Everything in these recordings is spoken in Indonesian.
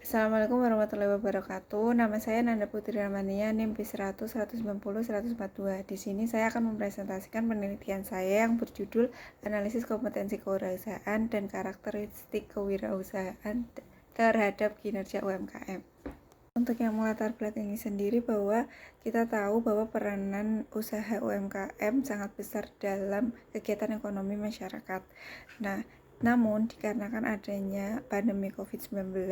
Assalamualaikum warahmatullahi wabarakatuh. Nama saya Nanda Putri Ramania, NIM B100 190 142. Di sini saya akan mempresentasikan penelitian saya yang berjudul Analisis Kompetensi Kewirausahaan dan Karakteristik Kewirausahaan terhadap Kinerja UMKM. Untuk yang melatar belakangi sendiri bahwa kita tahu bahwa peranan usaha UMKM sangat besar dalam kegiatan ekonomi masyarakat. Namun dikarenakan adanya pandemi COVID-19,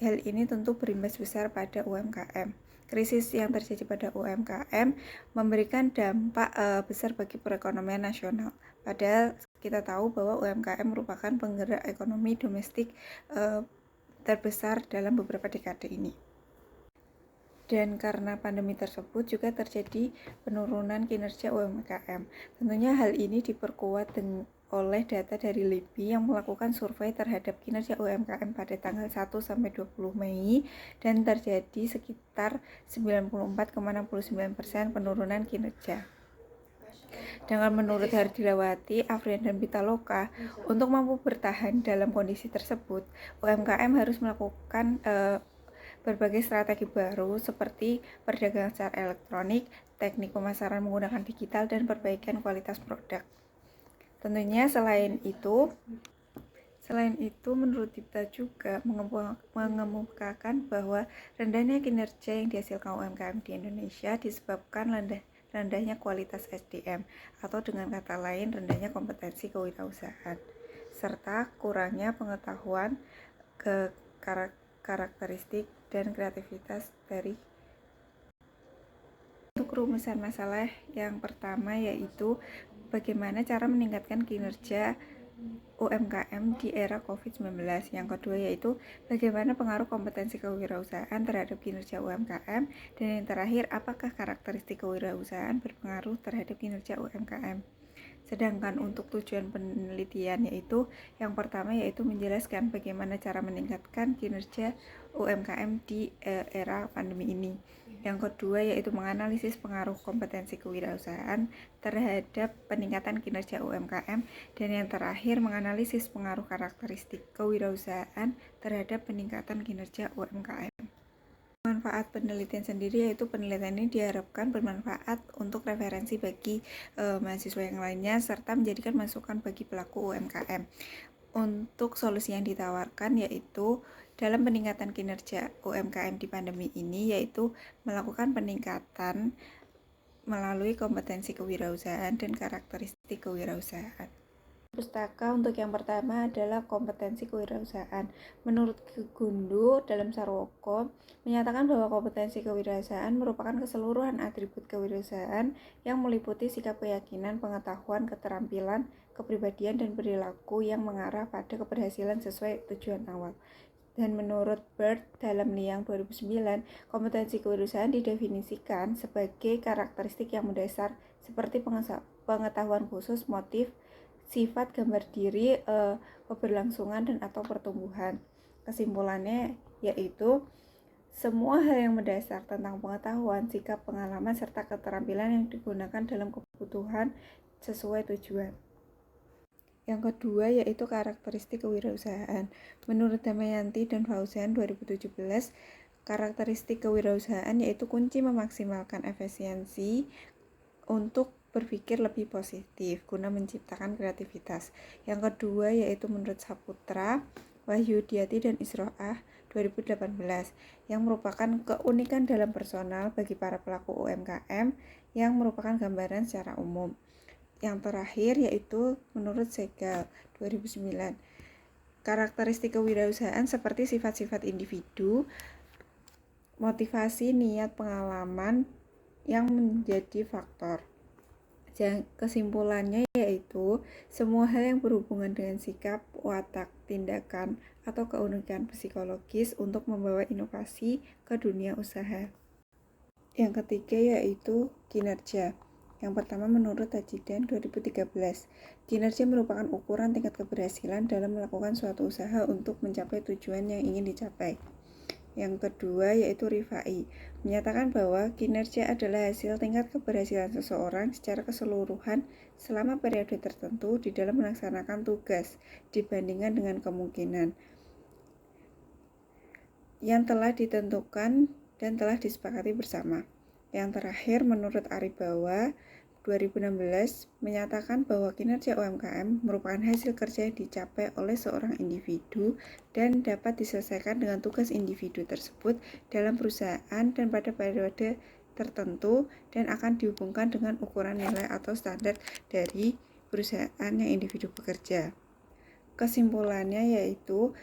hal ini tentu berimbas besar pada UMKM. Krisis yang terjadi pada UMKM memberikan dampak besar bagi perekonomian nasional. Padahal kita tahu bahwa UMKM merupakan penggerak ekonomi domestik terbesar dalam beberapa dekade ini. Dan karena pandemi tersebut juga terjadi penurunan kinerja UMKM. Tentunya hal ini diperkuat oleh data dari LIPI yang melakukan survei terhadap kinerja UMKM pada tanggal 1 sampai 20 Mei dan terjadi sekitar 94,69% penurunan kinerja. Dengan menurut Hardilawati, Afrian dan Pitaloka, untuk mampu bertahan dalam kondisi tersebut, UMKM harus melakukan berbagai strategi baru seperti perdagangan secara elektronik, teknik pemasaran menggunakan digital, dan perbaikan kualitas produk. Tentunya selain itu menurut Dipta juga mengemukakan bahwa rendahnya kinerja yang dihasilkan UMKM di Indonesia disebabkan rendahnya kualitas SDM atau dengan kata lain rendahnya kompetensi kewirausahaan serta kurangnya pengetahuan karakteristik dan kreativitas dari. Untuk rumusan masalah yang pertama yaitu bagaimana cara meningkatkan kinerja UMKM di era COVID-19. Yang kedua yaitu bagaimana pengaruh kompetensi kewirausahaan terhadap kinerja UMKM. Dan yang terakhir, apakah karakteristik kewirausahaan berpengaruh terhadap kinerja UMKM. Sedangkan untuk tujuan penelitian yaitu yang pertama yaitu menjelaskan bagaimana cara meningkatkan kinerja UMKM di era pandemi ini. Yang kedua yaitu menganalisis pengaruh kompetensi kewirausahaan terhadap peningkatan kinerja UMKM. Dan yang terakhir menganalisis pengaruh karakteristik kewirausahaan terhadap peningkatan kinerja UMKM. Manfaat penelitian sendiri yaitu penelitian ini diharapkan bermanfaat untuk referensi bagi mahasiswa yang lainnya serta menjadikan masukan bagi pelaku UMKM. Untuk solusi yang ditawarkan yaitu dalam peningkatan kinerja UMKM di pandemi ini yaitu melakukan peningkatan melalui kompetensi kewirausahaan dan karakteristik kewirausahaan. Pustaka untuk yang pertama adalah kompetensi kewirausahaan. Menurut Gundu dalam Sarwoko menyatakan bahwa kompetensi kewirausahaan merupakan keseluruhan atribut kewirausahaan yang meliputi sikap, keyakinan, pengetahuan, keterampilan, kepribadian, dan perilaku yang mengarah pada keberhasilan sesuai tujuan awal. Dan menurut Bird dalam Liang 2009, kompetensi kewirausahaan didefinisikan sebagai karakteristik yang mendasar seperti pengetahuan khusus, motif, sifat, gambar diri, keberlangsungan, dan atau pertumbuhan. Kesimpulannya yaitu semua hal yang mendasar tentang pengetahuan, sikap, pengalaman, serta keterampilan yang digunakan dalam kebutuhan sesuai tujuan. Yang kedua yaitu karakteristik kewirausahaan. Menurut Damayanti dan Fauzan 2017, karakteristik kewirausahaan yaitu kunci memaksimalkan efisiensi untuk berpikir lebih positif guna menciptakan kreativitas. Yang kedua yaitu menurut Saputra, Wahyudiati, dan Isroah 2018 yang merupakan keunikan dalam personal bagi para pelaku UMKM yang merupakan gambaran secara umum. Yang terakhir yaitu menurut Segal 2009, karakteristik kewirausahaan seperti sifat-sifat individu, motivasi, niat, pengalaman yang menjadi faktor. Kesimpulannya yaitu semua hal yang berhubungan dengan sikap, watak, tindakan, atau keunikan psikologis untuk membawa inovasi ke dunia usaha. Yang ketiga yaitu kinerja. Yang pertama menurut Tajidan 2013, kinerja merupakan ukuran tingkat keberhasilan dalam melakukan suatu usaha untuk mencapai tujuan yang ingin dicapai. Yang kedua yaitu Rifai, menyatakan bahwa kinerja adalah hasil tingkat keberhasilan seseorang secara keseluruhan selama periode tertentu di dalam melaksanakan tugas dibandingkan dengan kemungkinan. yang telah ditentukan dan telah disepakati bersama. Yang terakhir, menurut Aribawa 2016 menyatakan bahwa kinerja UMKM merupakan hasil kerja yang dicapai oleh seorang individu dan dapat diselesaikan dengan tugas individu tersebut dalam perusahaan dan pada periode tertentu dan akan dihubungkan dengan ukuran nilai atau standar dari perusahaan yang individu bekerja. Kesimpulannya yaitu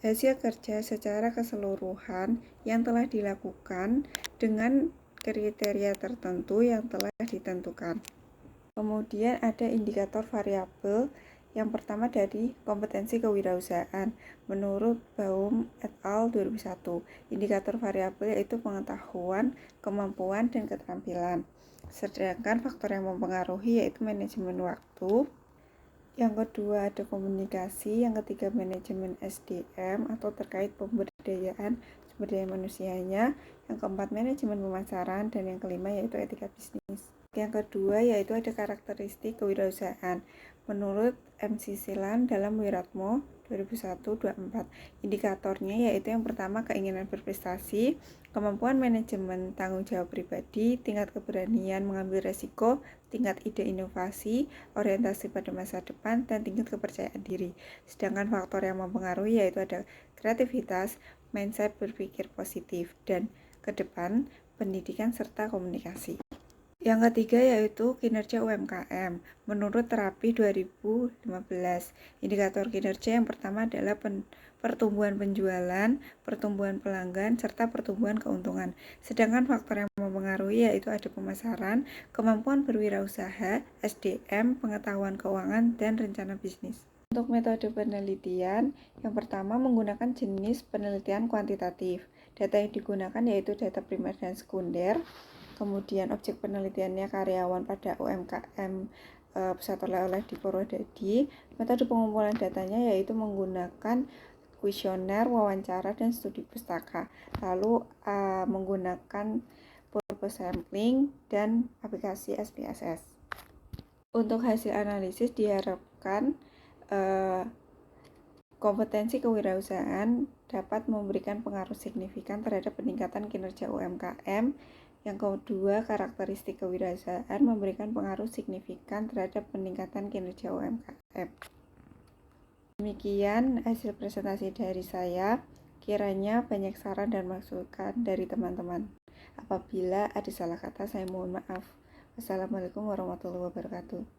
hasil kerja secara keseluruhan yang telah dilakukan dengan kriteria tertentu yang telah ditentukan. Kemudian ada indikator variabel. Yang pertama dari kompetensi kewirausahaan. Menurut Baum et al. 2001, indikator variabel yaitu pengetahuan, kemampuan, dan keterampilan. Sedangkan faktor yang mempengaruhi yaitu manajemen waktu. Yang kedua ada komunikasi, yang ketiga manajemen SDM atau terkait pemberdayaan sumber daya manusianya, yang keempat manajemen pemasaran, dan yang kelima yaitu etika bisnis. Yang kedua yaitu ada karakteristik kewirausahaan. Menurut MC Silan dalam Wiratmo 2001-24, indikatornya yaitu yang pertama keinginan berprestasi, kemampuan manajemen tanggung jawab pribadi, tingkat keberanian mengambil resiko, tingkat ide inovasi, orientasi pada masa depan, dan tingkat kepercayaan diri. Sedangkan faktor yang mempengaruhi yaitu ada kreativitas, mindset berpikir positif, dan ke depan pendidikan serta komunikasi. Yang ketiga yaitu kinerja UMKM. Menurut Terapi 2015, indikator kinerja yang pertama adalah pertumbuhan penjualan, pertumbuhan pelanggan, serta pertumbuhan keuntungan. Sedangkan faktor yang mempengaruhi yaitu ada pemasaran, kemampuan berwirausaha, SDM, pengetahuan keuangan, dan rencana bisnis. Untuk metode penelitian, yang pertama menggunakan jenis penelitian kuantitatif. Data yang digunakan yaitu data primer dan sekunder. Kemudian objek penelitiannya karyawan pada UMKM pusat oleh-oleh di Purwodadi. Metode pengumpulan datanya yaitu menggunakan kuesioner, wawancara, dan studi pustaka. Lalu menggunakan purpose sampling dan aplikasi SPSS. Untuk hasil analisis diharapkan kompetensi kewirausahaan dapat memberikan pengaruh signifikan terhadap peningkatan kinerja UMKM. Yang kedua, karakteristik kewirausahaan memberikan pengaruh signifikan terhadap peningkatan kinerja UMKM. Demikian hasil presentasi dari saya. Kiranya banyak saran dan masukan dari teman-teman. Apabila ada salah kata, saya mohon maaf. Wassalamualaikum warahmatullahi wabarakatuh.